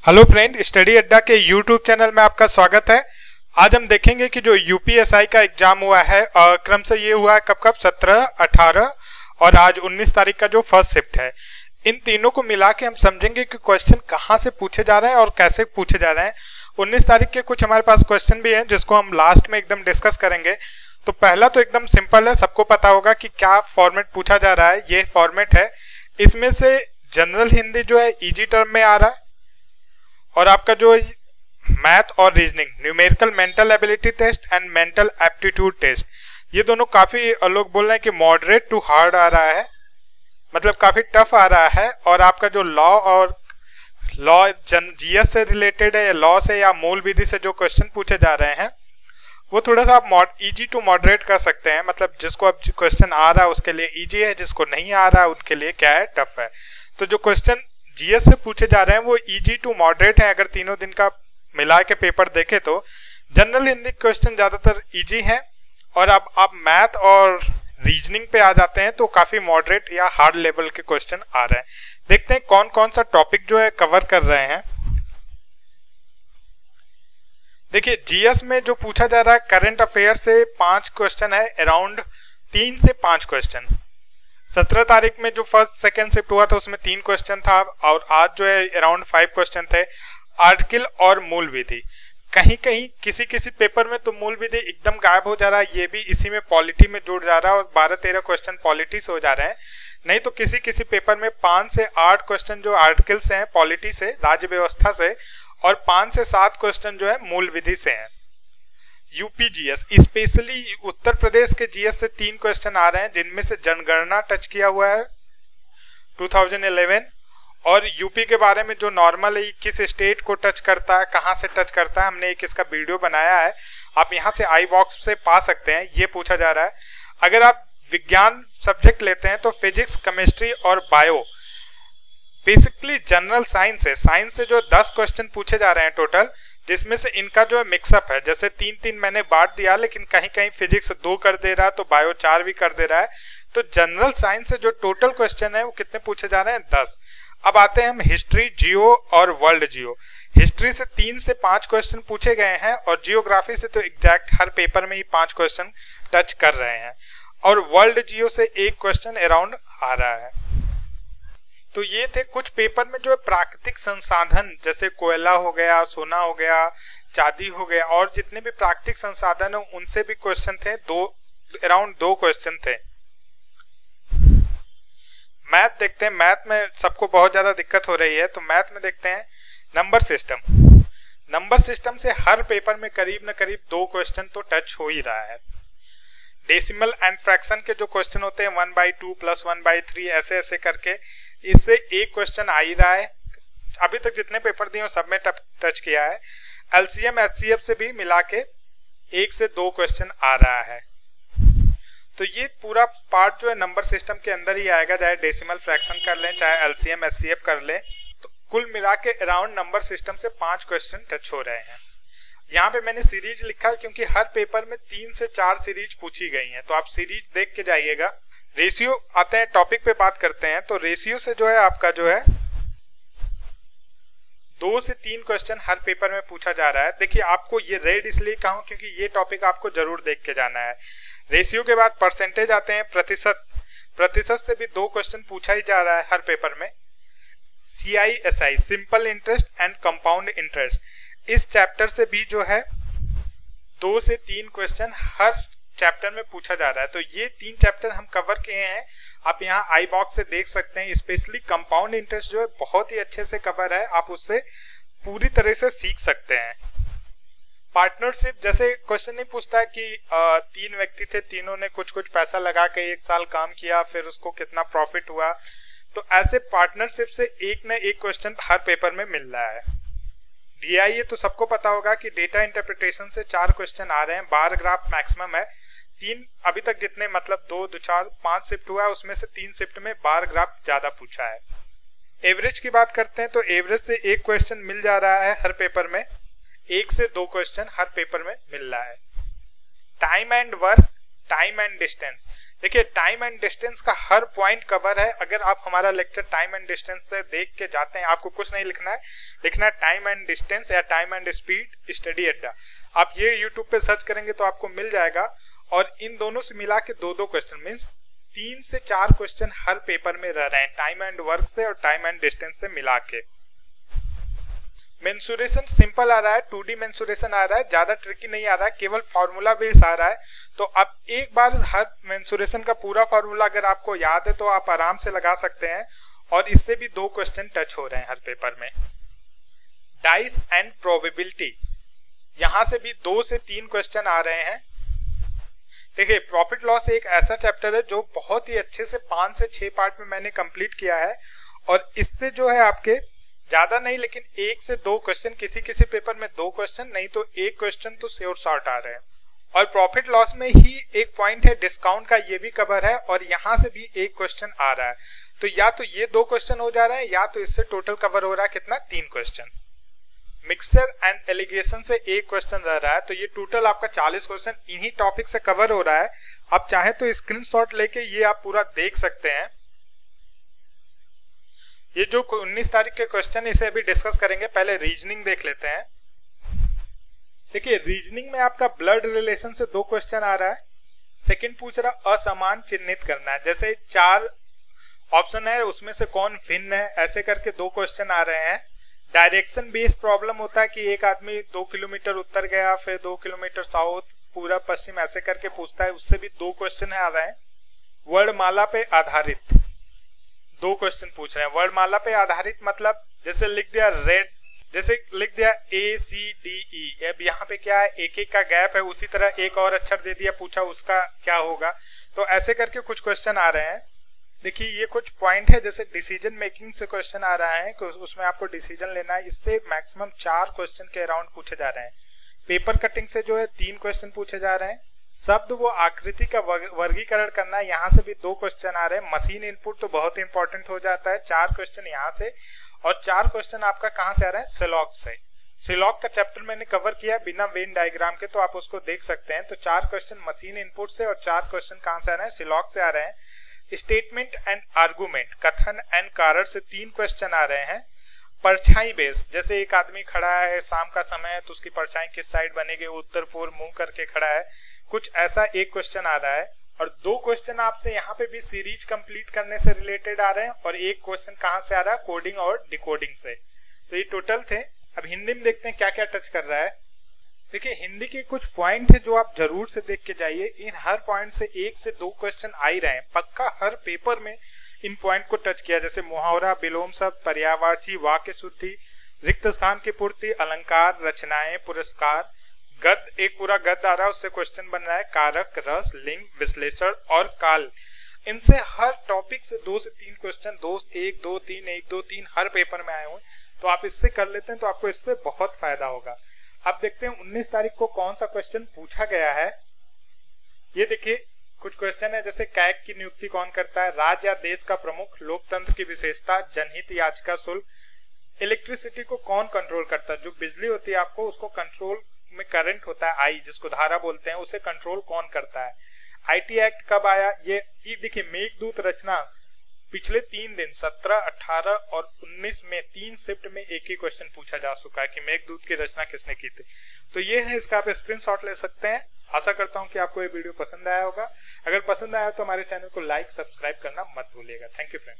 Hello friend, study अड्डा के YouTube channel में आपका स्वागत है। आज हम देखेंगे कि जो यूपीएसआई का एग्जाम हुआ है क्रम से ये हुआ है कब 17, 18 और आज 19 तारीख का जो फर्स्ट शिफ्ट है। इन तीनों को मिला के हम समझेंगे कि क्वेश्चन कहाँ से पूछे जा रहे हैं और कैसे पूछे जा रहे हैं। 19 तारीख के कुछ हमारे पास क्वेश्चन भी हैं जिसको हम लास्ट में एकदम डिस्कस करेंगे। तो पहला तो एकदम सिंपल है, सबको पता होगा कि क्या फॉर्मेट पूछा जा रहा है। ये फॉर्मेट है, इसमें से जनरल हिंदी जो है इजी टर्म में आ रहा है और आपका जो मैथ और reasoning, numerical mental ability test and mental aptitude test, ये दोनों काफी लोग बोल रहे हैं कि मॉडरेट टू हार्ड आ रहा है, मतलब काफी टफ आ रहा है। और आपका जो लॉ जीएस से रिलेटेड है या लॉ से या मूल विधि से जो क्वेश्चन पूछे जा रहे हैं वो थोड़ा सा आप इजी टू मॉडरेट कर सकते हैं। मतलब जिसको अब क्वेश्चन आ रहा है उसके लिए इजी है, जिसको नहीं आ रहा है उनके लिए क्या है, टफ है। तो जो क्वेश्चन जीएस से पूछे जा रहे हैं वो इजी टू मॉडरेट है। अगर तीनों दिन का मिला के पेपर देखे तो जनरल हिंदी क्वेश्चन ज्यादातर इजी है और अब आप मैथ और रीजनिंग पे आ जाते हैं तो काफी मॉडरेट या हार्ड लेवल के क्वेश्चन आ रहे हैं। देखते हैं कौन कौन सा टॉपिक जो है कवर कर रहे हैं। देखिए, जीएस में जो पूछा जा रहा है करंट अफेयर से 5 क्वेश्चन है, अराउंड 3 से 5 क्वेश्चन। 17 तारीख में जो फर्स्ट सेकंड शिफ्ट हुआ था उसमें 3 क्वेश्चन था और आज जो है अराउंड 5 क्वेश्चन थे। आर्टिकल और मूल विधि, कहीं कहीं किसी किसी पेपर में तो मूल विधि एकदम गायब हो जा रहा है, ये भी इसी में पॉलिटी में जुड़ जा रहा है और 12-13 क्वेश्चन पॉलिटी से हो जा रहे हैं। नहीं तो किसी किसी पेपर में 5 से 8 क्वेश्चन जो आर्टिकल से हैं, पॉलिटी से, राज्य व्यवस्था से, और 5 से 7 क्वेश्चन जो है मूल विधि से हैं। UP GS, specially Uttar Pradesh के जीएस से 3 क्वेश्चन आ रहे हैं जिनमें से जनगणना टच किया हुआ है 2011 और यूपी के बारे में जो नॉर्मल है किस स्टेट को टच करता है, कहां से टच करता है, हमने एक इसका वीडियो बनाया है, आप यहां से आई बॉक्स से पा सकते हैं। ये पूछा जा रहा है। अगर आप विज्ञान सब्जेक्ट लेते हैं तो फिजिक्स, केमिस्ट्री और बायो, बेसिकली जनरल साइंस है। साइंस से जो 10 क्वेश्चन पूछे जा रहे हैं टोटल, जिसमें से इनका जो है मिक्सअप है, जैसे 3-3 मैंने बांट दिया, लेकिन कहीं कहीं फिजिक्स 2 कर दे रहा है तो बायो 4 भी कर दे रहा है। तो जनरल साइंस से जो टोटल क्वेश्चन है वो कितने पूछे जा रहे हैं, 10। अब आते हैं हम हिस्ट्री, जियो और वर्ल्ड जियो। हिस्ट्री से 3 से 5 क्वेश्चन पूछे गए हैं और जियोग्राफी से तो एग्जैक्ट हर पेपर में ही 5 क्वेश्चन टच कर रहे हैं और वर्ल्ड जियो से 1 क्वेश्चन अराउंड आ रहा है। तो ये थे कुछ पेपर में जो है प्राकृतिक संसाधन, जैसे कोयला हो गया, सोना हो गया, चांदी हो गया और जितने भी प्राकृतिक संसाधन है उनसे भी क्वेश्चन थे। अराउंड 2 क्वेश्चन थे। मैथ देखते हैं। मैथ में सबको बहुत ज्यादा दिक्कत हो रही है तो मैथ में देखते हैं नंबर सिस्टम। नंबर सिस्टम से हर पेपर में करीब न करीब 2 क्वेश्चन तो टच हो ही रहा है। डेसिमल एंड फ्रैक्शन के जो क्वेश्चन होते हैं 1/2 + 1/3 ऐसे ऐसे करके, इससे 1 क्वेश्चन आ ही रहा है। अभी तक जितने पेपर दिए सब में टच किया है। एलसीएम एचसीएफ से भी मिला के 1 से 2 क्वेश्चन आ रहा है। तो ये पूरा पार्ट जो है नंबर सिस्टम के अंदर ही आएगा, चाहे डेसिमल फ्रैक्शन कर लें चाहे एलसीएम एचसीएफ कर लें। तो कुल मिला के अराउंड नंबर सिस्टम से 5 क्वेश्चन टच हो रहे हैं। यहाँ पे मैंने सीरीज लिखा है क्योंकि हर पेपर में 3 से 4 सीरीज पूछी गई हैं, तो आप सीरीज देख के जाइएगा। रेशियो आते हैं, टॉपिक पे बात करते हैं। तो रेशियो से जो है आपका जो है 2 से 3 क्वेश्चन हर पेपर में पूछा जा रहा है। देखिए, आपको ये रेड इसलिए कहा हूं क्योंकि ये टॉपिक आपको जरूर देख के जाना है। रेशियो के बाद परसेंटेज आते हैं, प्रतिशत। प्रतिशत से भी 2 क्वेश्चन पूछा ही जा रहा है हर पेपर में। CISI, simple interest and compound interest, इस चैप्टर से भी जो है 2 से 3 क्वेश्चन हर चैप्टर में पूछा जा रहा है। तो ये 3 चैप्टर हम कवर किए हैं, आप यहाँ आई बॉक्स से देख सकते हैं। स्पेशली कंपाउंड इंटरेस्ट जो है बहुत ही अच्छे से कवर है, आप उससे पूरी तरह से सीख सकते हैं। पार्टनरशिप, जैसे क्वेश्चन नहीं पूछता है कि 3 व्यक्ति थे, तीनों ने कुछ कुछ पैसा लगा के 1 साल काम किया, फिर उसको कितना प्रॉफिट हुआ, तो ऐसे पार्टनरशिप से 1 न 1 क्वेश्चन हर पेपर में मिल रहा है। DIA तो सबको पता होगा कि डेटा इंटरप्रिटेशन से 4 क्वेश्चन आ रहे हैं, बार ग्राफ मैक्सिमम है। 3 अभी तक जितने, मतलब 2, 4, 5 शिफ्ट हुआ है उसमें से 3 शिफ्ट में बार ग्राफ ज्यादा पूछा है। एवरेज की बात करते हैं तो एवरेज से 1 क्वेश्चन मिल जा रहा है हर पेपर में, 1 से 2 क्वेश्चन हर पेपर में मिल रहा है। Time and work, time and distance, देखिए टाइम एंड डिस्टेंस का हर पॉइंट कवर है। अगर आप हमारा लेक्चर टाइम एंड डिस्टेंस से देख के जाते हैं, आपको कुछ नहीं लिखना है, लिखना है टाइम एंड डिस्टेंस या टाइम एंड स्पीड स्टडी अड्डा। आप ये यूट्यूब पे सर्च करेंगे तो आपको मिल जाएगा। और इन दोनों से मिला के दो क्वेश्चन, मीन्स 3 से 4 क्वेश्चन हर पेपर में रह रहे हैं, टाइम एंड वर्क से और टाइम एंड डिस्टेंस से मिला के। मेंसुरेशन सिंपल आ रहा है, 2D मेंसुरेशन आ रहा है, ज्यादा ट्रिकी नहीं आ रहा है, केवल फॉर्मूला बेस आ रहा है। तो अब एक बार हर मेंसुरेशन का पूरा फॉर्मूला अगर आपको याद है तो आप आराम से लगा सकते हैं। और इससे भी 2 क्वेश्चन टच हो रहे हैं हर पेपर में। डाइस एंड प्रोबेबिलिटी, यहां से भी 2 से 3 क्वेश्चन आ रहे हैं। देखिए प्रॉफिट लॉस एक ऐसा चैप्टर है जो बहुत ही अच्छे से 5 से 6 पार्ट में मैंने कंप्लीट किया है। और इससे जो है आपके ज्यादा नहीं लेकिन 1 से 2 क्वेश्चन, किसी पेपर में 2 क्वेश्चन, नहीं तो 1 क्वेश्चन तो श्योर शॉर्ट आ रहे हैं। और प्रॉफिट लॉस में ही एक पॉइंट है डिस्काउंट का, ये भी कवर है और यहां से भी 1 क्वेश्चन आ रहा है। तो या तो ये 2 क्वेश्चन हो जा रहे हैं या तो इससे टोटल कवर हो रहा है कितना, 3 क्वेश्चन। मिक्सर एंड एलिगेशन से 1 क्वेश्चन रह रहा है। तो ये टोटल आपका 40 क्वेश्चन इन्हीं टॉपिक से कवर हो रहा है। आप चाहे तो स्क्रीनशॉट लेके ये आप पूरा देख सकते हैं। ये जो 19 तारीख के क्वेश्चन इसे अभी डिस्कस करेंगे, पहले रीजनिंग देख लेते हैं। देखिए रीजनिंग में आपका ब्लड रिलेशन से 2 क्वेश्चन आ रहा है। सेकंड पूछ रहा असमान चिन्हित करना है, जैसे 4 ऑप्शन है उसमें से कौन भिन्न है, ऐसे करके 2 क्वेश्चन आ रहे हैं। डायरेक्शन बेस्ड प्रॉब्लम होता है कि एक आदमी 2 किलोमीटर उत्तर गया, फिर 2 किलोमीटर साउथ, पूरा पश्चिम, ऐसे करके पूछता है, उससे भी 2 क्वेश्चन आ रहे हैं। वर्णमाला पे आधारित 2 क्वेश्चन पूछ रहे हैं। वर्णमाला पे आधारित मतलब जैसे लिख दिया रेड, जैसे लिख दिया ACDE, अब यहाँ पे क्या है, एक का गैप है, उसी तरह एक और अक्षर दे दिया, पूछा उसका क्या होगा। तो ऐसे करके कुछ क्वेश्चन आ रहे हैं। देखिए ये कुछ पॉइंट है, जैसे डिसीजन मेकिंग से क्वेश्चन आ रहा है, उसमें आपको डिसीजन लेना है। इससे मैक्सिमम 4 क्वेश्चन के अराउंड पूछे जा रहे हैं। पेपर कटिंग से जो है 3 क्वेश्चन पूछे जा रहे हैं। शब्द वो आकृति का वर्गीकरण करना है, यहाँ से भी 2 क्वेश्चन आ रहे हैं। मशीन इनपुट तो बहुत इंपॉर्टेंट हो जाता है, 4 क्वेश्चन यहाँ से। और 4 क्वेश्चन आपका कहाँ से आ रहा है, सिलॉग से। सिलॉग का चैप्टर मैंने कवर किया बिना वेन डायग्राम के, तो आप उसको देख सकते हैं। तो 4 क्वेश्चन मशीन इनपुट से और 4 क्वेश्चन कहाँ से आ रहे हैं, सिलॉग से आ रहे हैं। स्टेटमेंट एंड आर्गुमेंट, कथन एंड कारण से 3 क्वेश्चन आ रहे हैं। परछाई बेस, जैसे एक आदमी खड़ा है, शाम का समय है, तो उसकी परछाई किस साइड बनेगी, उत्तर पूर्व मुंह करके खड़ा है, कुछ ऐसा 1 क्वेश्चन आ रहा है। और 2 क्वेश्चन आपसे यहाँ पे भी सीरीज कंप्लीट करने से रिलेटेड आ रहे हैं। और 1 क्वेश्चन कहाँ से आ रहा है, कोडिंग और डिकोडिंग से। तो ये टोटल थे। अब हिंदी में देखते हैं क्या क्या टच कर रहा है। देखिए हिंदी के कुछ पॉइंट है जो आप जरूर से देख के जाइए। इन हर पॉइंट से 1 से 2 क्वेश्चन आ ही रहे हैं, पक्का हर पेपर में इन पॉइंट को टच किया। जैसे मुहावरा, विलोम शब्द, पर्यायवाची, वाक्य शुद्धि, रिक्त स्थान की पूर्ति, अलंकार, रचनाएं, पुरस्कार, गद्य, एक पूरा गद्य आ रहा है, उससे क्वेश्चन बन रहा है, कारक, रस, लिंग, विश्लेषण और काल। इनसे हर टॉपिक से 2 से 3 क्वेश्चन, 1 2 3 1 2 3 हर पेपर में आए हुए। तो आप इससे कर लेते हैं तो आपको इससे बहुत फायदा होगा। अब देखते हैं 19 तारीख को कौन सा क्वेश्चन पूछा गया है। ये देखिए कुछ क्वेश्चन है, जैसे कैग की नियुक्ति कौन करता है, राज्य या देश का प्रमुख, लोकतंत्र की विशेषता, जनहित याचिका शुल्क, इलेक्ट्रिसिटी को कौन कंट्रोल करता है, जो बिजली होती है आपको उसको कंट्रोल में करंट होता है आई, जिसको धारा बोलते हैं, उसे कंट्रोल कौन करता है। आईटी एक्ट कब आया, ये देखिए मेघदूत रचना पिछले 3 दिन 17, 18 और 19 में 3 शिफ्ट में एक ही क्वेश्चन पूछा जा चुका है कि मेघदूत की रचना किसने की थी। तो ये है, इसका आप स्क्रीनशॉट ले सकते हैं। आशा करता हूं कि आपको ये वीडियो पसंद आया होगा। अगर पसंद आया तो हमारे चैनल को लाइक, सब्सक्राइब करना मत भूलिएगा। Thank you friend.